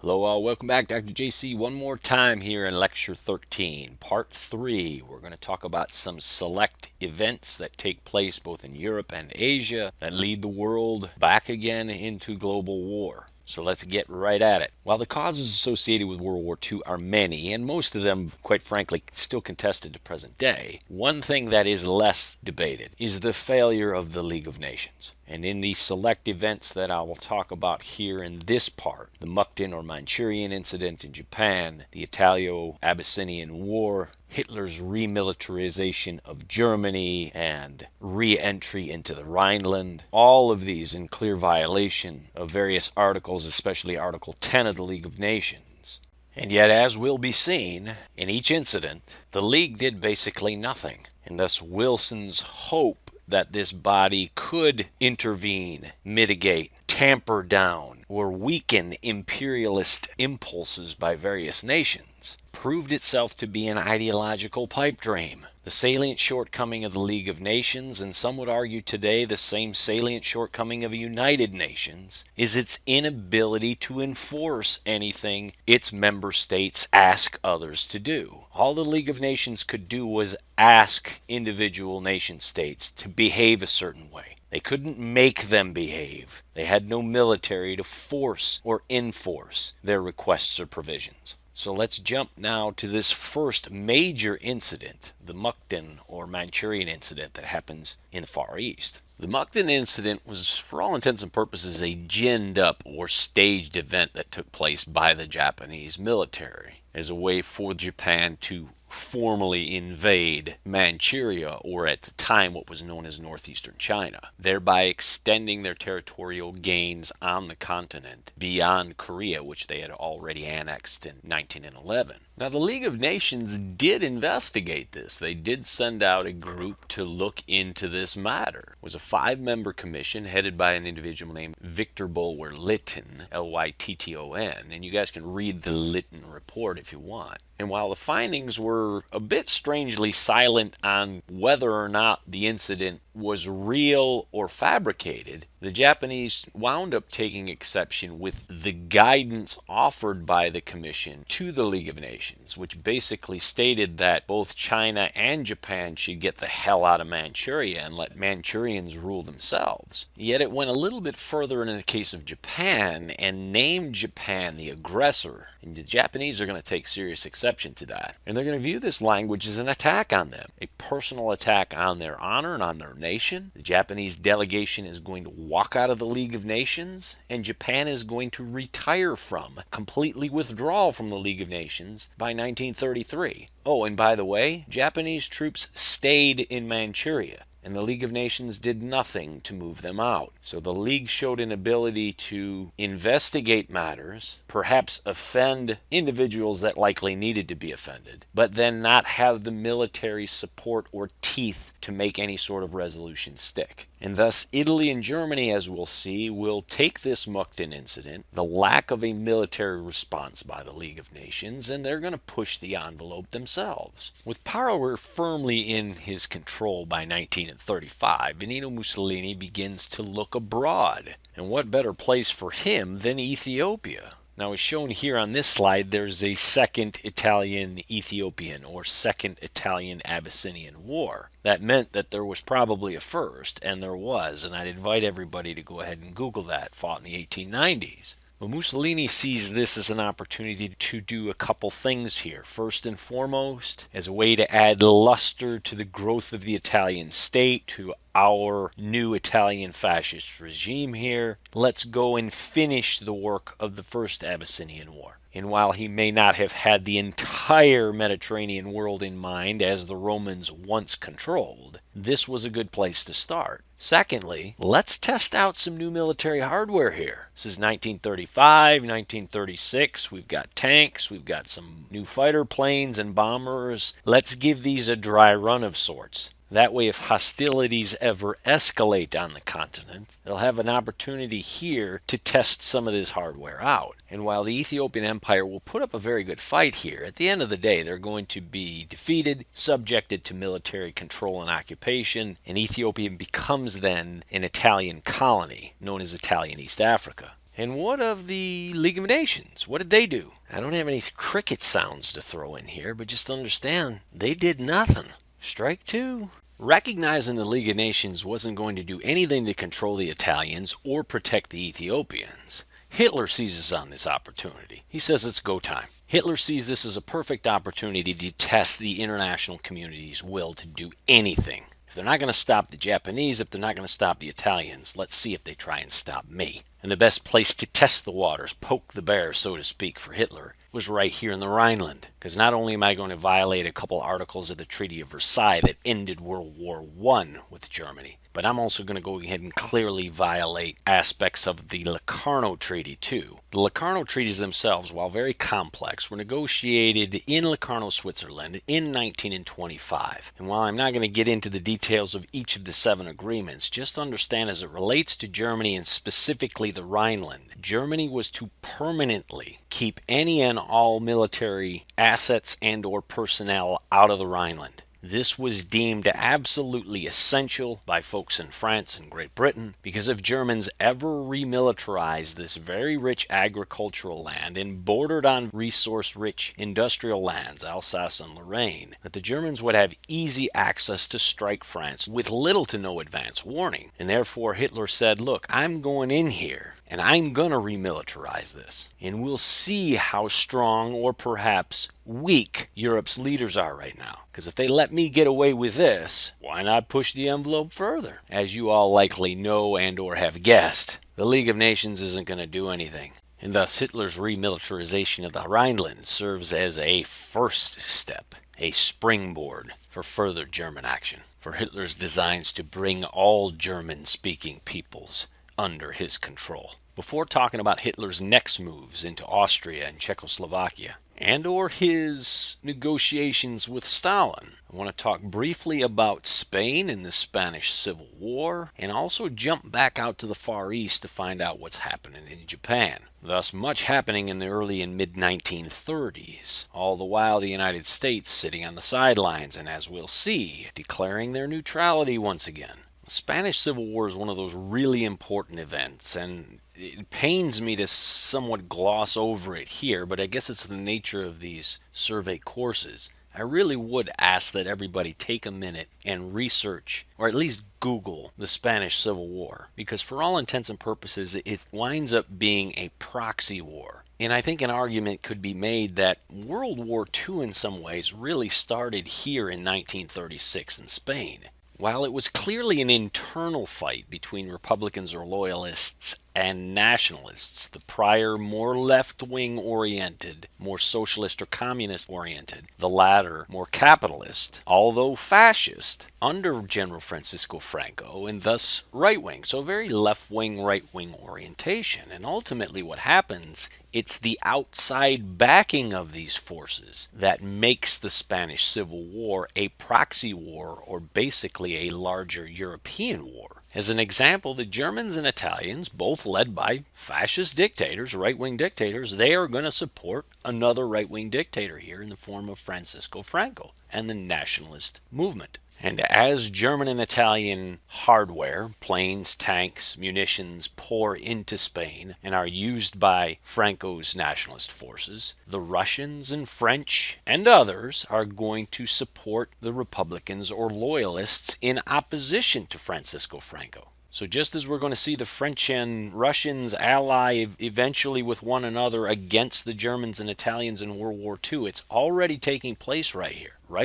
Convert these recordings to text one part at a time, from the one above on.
Hello all, welcome back. Dr. JC one more time here in Lecture 13, Part 3. We're going to talk about some select events that take place both in Europe and Asia that lead the world back again into global war. So let's get right at it. While the causes associated with World War II are many, and most of them, quite frankly, still contested to present day, one thing that is less debated is the failure of the League of Nations. And in the select events that I will talk about here in this part, the Mukden or Manchurian incident in Japan, the Italo-Abyssinian War, Hitler's remilitarization of Germany and re-entry into the Rhineland, all of these in clear violation of various articles, especially Article 10 of the League of Nations. And yet, as will be seen, in each incident, the League did basically nothing, and thus Wilson's hope that this body could intervene, mitigate, tamper down, or weaken imperialist impulses by various nations proved itself to be an ideological pipe dream. The salient shortcoming of the League of Nations, and some would argue today the same salient shortcoming of a United Nations, is its inability to enforce anything its member states ask others to do. All the League of Nations could do was ask individual nation states to behave a certain way. They couldn't make them behave. They had no military to force or enforce their requests or provisions. So let's jump now to this first major incident, the Mukden or Manchurian incident that happens in the Far East. The Mukden incident was, for all intents and purposes, a ginned up or staged event that took place by the Japanese military as a way for Japan to formally invade Manchuria, or at the time what was known as northeastern China, thereby extending their territorial gains on the continent beyond Korea, which they had already annexed in 1911. Now, the League of Nations did investigate this. They did send out a group to look into this matter. It was a 5-member commission headed by an individual named Victor Bulwer Lytton, Lytton, and you guys can read the Lytton report if you want. And while the findings were a bit strangely silent on whether or not the incident was real or fabricated, the Japanese wound up taking exception with the guidance offered by the Commission to the League of Nations, which basically stated that both China and Japan should get the hell out of Manchuria and let Manchurians rule themselves. Yet it went a little bit further in the case of Japan and named Japan the aggressor, and the Japanese are going to take serious exception to that. And they're going to view this language as an attack on them, a personal attack on their honor and on their nation. The Japanese delegation is going to walk out of the League of Nations, and Japan is going to retire from, completely withdraw from the League of Nations by 1933. Oh, and by the way, Japanese troops stayed in Manchuria, and the League of Nations did nothing to move them out. So the League showed an ability to investigate matters, perhaps offend individuals that likely needed to be offended, but then not have the military support or teeth to make any sort of resolution stick. And thus, Italy and Germany, as we'll see, will take this Mukden incident, the lack of a military response by the League of Nations, and they're going to push the envelope themselves. With power firmly in his control by 1935, Benito Mussolini begins to look abroad. And what better place for him than Ethiopia? Now, as shown here on this slide, there's a Second Italian-Ethiopian or Second Italian-Abyssinian War. That meant that there was probably a first, and there was, and I'd invite everybody to go ahead and Google that, fought in the 1890s. Well, Mussolini sees this as an opportunity to do a couple things here. First and foremost, as a way to add luster to the growth of the Italian state, to our new Italian fascist regime here, let's go and finish the work of the First Abyssinian War. And while he may not have had the entire Mediterranean world in mind as the Romans once controlled, this was a good place to start. Secondly, let's test out some new military hardware here. This is 1935, 1936. We've got tanks, we've got some new fighter planes and bombers. Let's give these a dry run of sorts. That way, if hostilities ever escalate on the continent, they'll have an opportunity here to test some of this hardware out. And while the Ethiopian Empire will put up a very good fight here, at the end of the day, they're going to be defeated, subjected to military control and occupation, and Ethiopia becomes then an Italian colony known as Italian East Africa. And what of the League of Nations? What did they do? I don't have any cricket sounds to throw in here, but just understand they did nothing. Strike two. Recognizing the League of Nations wasn't going to do anything to control the Italians or protect the Ethiopians, Hitler seizes on this opportunity. He says it's go time. Hitler sees this as a perfect opportunity to test the international community's will to do anything. If they're not going to stop the Japanese, if they're not going to stop the Italians, let's see if they try and stop me. And the best place to test the waters, poke the bear, so to speak, for Hitler, was right here in the Rhineland. Because not only am I going to violate a couple articles of the Treaty of Versailles that ended World War I with Germany, but I'm also going to go ahead and clearly violate aspects of the Locarno Treaty too. The Locarno Treaties themselves, while very complex, were negotiated in Locarno, Switzerland in 1925. And while I'm not going to get into the details of each of the 7 agreements, just understand as it relates to Germany and specifically the Rhineland, Germany was to permanently keep any and all military assets and or personnel out of the Rhineland. This was deemed absolutely essential by folks in France and Great Britain because if Germans ever remilitarized this very rich agricultural land and bordered on resource-rich industrial lands, Alsace and Lorraine, that the Germans would have easy access to strike France with little to no advance warning. And therefore Hitler said, look, I'm going in here and I'm going to remilitarize this. And we'll see how strong or perhaps weak Europe's leaders are right now. Because if they let me get away with this, why not push the envelope further? As you all likely know and or have guessed, the League of Nations isn't going to do anything. And thus Hitler's remilitarization of the Rhineland serves as a first step, a springboard for further German action, for Hitler's designs to bring all German-speaking peoples under his control. Before talking about Hitler's next moves into Austria and Czechoslovakia, and or his negotiations with Stalin, I want to talk briefly about Spain and the Spanish Civil War, and also jump back out to the Far East to find out what's happening in Japan. Thus, much happening in the early and mid-1930s, all the while the United States sitting on the sidelines and, as we'll see, declaring their neutrality once again. The Spanish Civil War is one of those really important events, and it pains me to somewhat gloss over it here, but I guess it's the nature of these survey courses. I really would ask that everybody take a minute and research, or at least Google, the Spanish Civil War, because for all intents and purposes, it winds up being a proxy war. And I think an argument could be made that World War II in some ways really started here in 1936 in Spain. While it was clearly an internal fight between Republicans or Loyalists and nationalists, the prior more left-wing oriented, more socialist or communist oriented, the latter more capitalist, although fascist, under General Francisco Franco, and thus right-wing, so very left-wing, right-wing orientation. And ultimately what happens, it's the outside backing of these forces that makes the Spanish Civil War a proxy war, or basically a larger European war. As an example, the Germans and Italians, both led by fascist dictators, right-wing dictators, they are going to support another right-wing dictator here in the form of Francisco Franco and the nationalist movement. And as German and Italian hardware, planes, tanks, munitions pour into Spain and are used by Franco's nationalist forces, the Russians and French and others are going to support the Republicans or Loyalists in opposition to Francisco Franco. So just as we're going to see the French and Russians ally eventually with one another against the Germans and Italians in World War II, it's already taking place right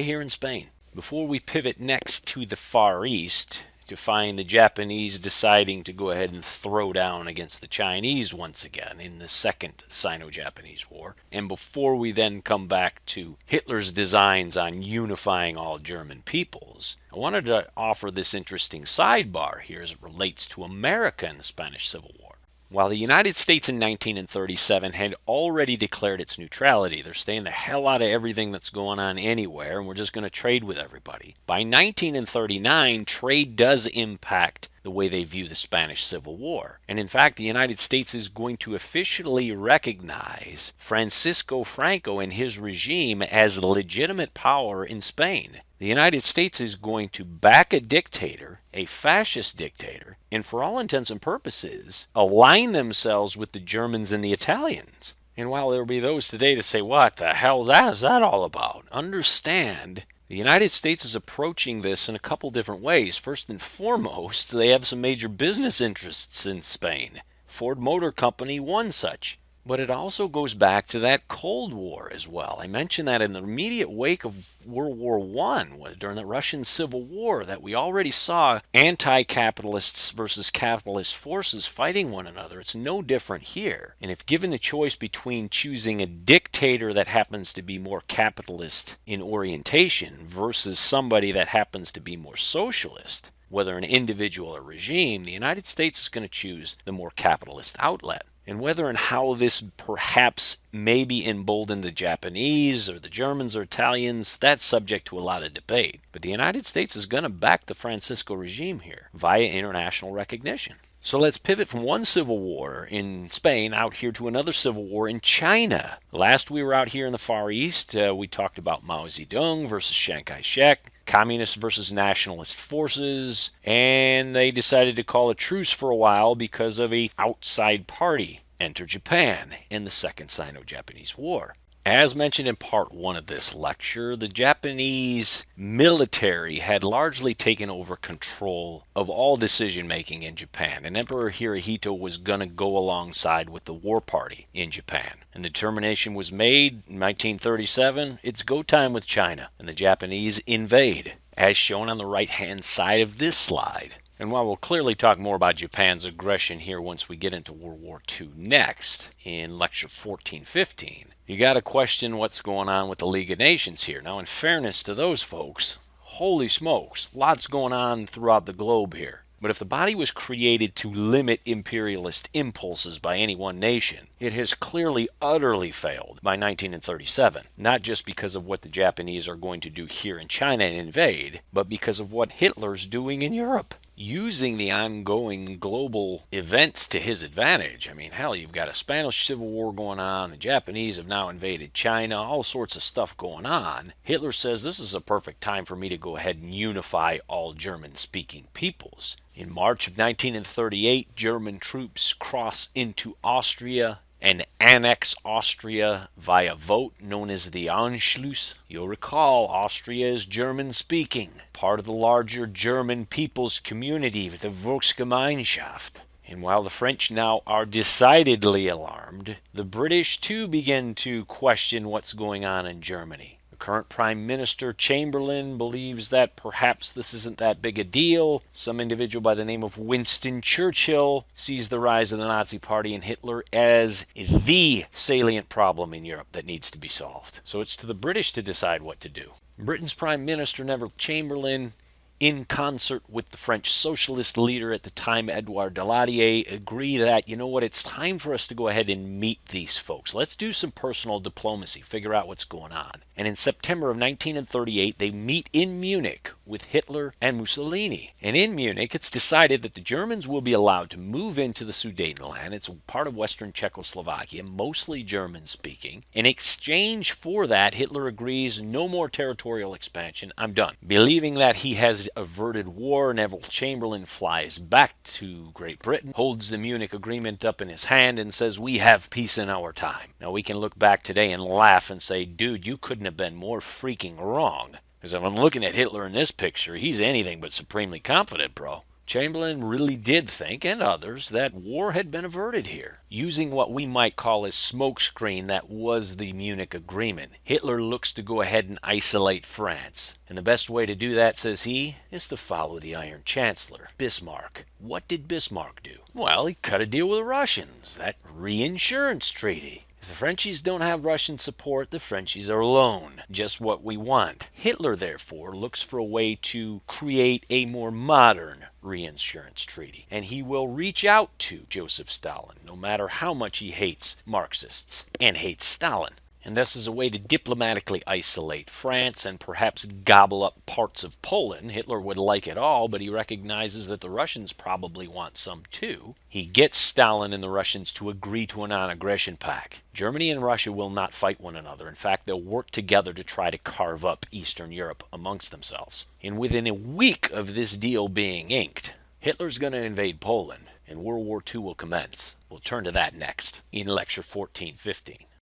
here in Spain. Before we pivot next to the Far East, to find the Japanese deciding to go ahead and throw down against the Chinese once again in the Second Sino-Japanese War, and before we then come back to Hitler's designs on unifying all German peoples, I wanted to offer this interesting sidebar here as it relates to America and the Spanish Civil War. While the United States in 1937 had already declared its neutrality, they're staying the hell out of everything that's going on anywhere, and we're just going to trade with everybody. By 1939, trade does impact the way they view the Spanish Civil War. And in fact, the United States is going to officially recognize Francisco Franco and his regime as legitimate power in Spain. The United States is going to back a dictator, a fascist dictator, and for all intents and purposes, align themselves with the Germans and the Italians. And while there will be those today to say, what the hell is that all about? Understand, the United States is approaching this in a couple different ways. First and foremost, they have some major business interests in Spain. Ford Motor Company, one such. But it also goes back to that Cold War as well. I mentioned that in the immediate wake of World War I, during the Russian Civil War, that we already saw anti-capitalists versus capitalist forces fighting one another. It's no different here. And if given the choice between choosing a dictator that happens to be more capitalist in orientation versus somebody that happens to be more socialist, whether an individual or regime, the United States is going to choose the more capitalist outlet. And whether and how this perhaps maybe emboldened the Japanese or the Germans or Italians, that's subject to a lot of debate. But the United States is going to back the Francisco regime here via international recognition. So let's pivot from one civil war in Spain out here to another civil war in China. Last we were out here in the Far East, we talked about Mao Zedong versus Chiang Kai-shek, communist versus nationalist forces, and they decided to call a truce for a while because of an outside party. Enter Japan in the Second Sino-Japanese War. As mentioned in part 1 of this lecture, the Japanese military had largely taken over control of all decision-making in Japan, and Emperor Hirohito was going to go alongside with the war party in Japan. And the determination was made in 1937, it's go time with China, and the Japanese invade, as shown on the right-hand side of this slide. And while we'll clearly talk more about Japan's aggression here once we get into World War II next, in Lecture 14-15, you got to question what's going on with the League of Nations here. Now, in fairness to those folks, holy smokes, lots going on throughout the globe here. But if the body was created to limit imperialist impulses by any one nation, it has clearly utterly failed by 1937. Not just because of what the Japanese are going to do here in China and invade, but because of what Hitler's doing in Europe. Using the ongoing global events to his advantage. I mean, hell, you've got a Spanish Civil War going on, the Japanese have now invaded China, all sorts of stuff going on. Hitler says this is a perfect time for me to go ahead and unify all German-speaking peoples. In March of 1938, German troops cross into Austria and annex Austria via vote known as the Anschluss. You'll recall Austria is German-speaking, part of the larger German people's community, the Volksgemeinschaft. And while the French now are decidedly alarmed, the British too begin to question what's going on in Germany. The current Prime Minister Chamberlain believes that perhaps this isn't that big a deal. Some individual by the name of Winston Churchill sees the rise of the Nazi Party and Hitler as the salient problem in Europe that needs to be solved. So it's to the British to decide what to do. Britain's Prime Minister Neville Chamberlain, in concert with the French socialist leader at the time, Edouard Daladier, agree that, you know what, it's time for us to go ahead and meet these folks. Let's do some personal diplomacy, figure out what's going on. And in September of 1938, they meet in Munich with Hitler and Mussolini. And in Munich, it's decided that the Germans will be allowed to move into the Sudetenland. It's part of Western Czechoslovakia, mostly German-speaking. In exchange for that, Hitler agrees, no more territorial expansion, I'm done. Believing that he has averted war, Neville Chamberlain flies back to Great Britain, holds the Munich Agreement up in his hand, and says, we have peace in our time. Now, we can look back today and laugh and say, dude, you couldn't have been more freaking wrong. Because if I'm looking at Hitler in this picture, he's anything but supremely confident, bro. Chamberlain really did think, and others, that war had been averted here. Using what we might call a smokescreen that was the Munich Agreement, Hitler looks to go ahead and isolate France. And the best way to do that, says he, is to follow the Iron Chancellor, Bismarck. What did Bismarck do? Well, he cut a deal with the Russians, that reinsurance treaty. If the Frenchies don't have Russian support, the Frenchies are alone. Just what we want. Hitler, therefore, looks for a way to create a more modern reinsurance treaty. And he will reach out to Joseph Stalin, no matter how much he hates Marxists and hates Stalin. and this is a way to diplomatically isolate France and perhaps gobble up parts of Poland. Hitler would like it all, but he recognizes that the Russians probably want some too. He gets Stalin and the Russians to agree to a non-aggression pact. Germany and Russia will not fight one another. In fact, they'll work together to try to carve up Eastern Europe amongst themselves. And within a week of this deal being inked, Hitler's going to invade Poland, and World War II will commence. We'll turn to that next in Lecture 1415.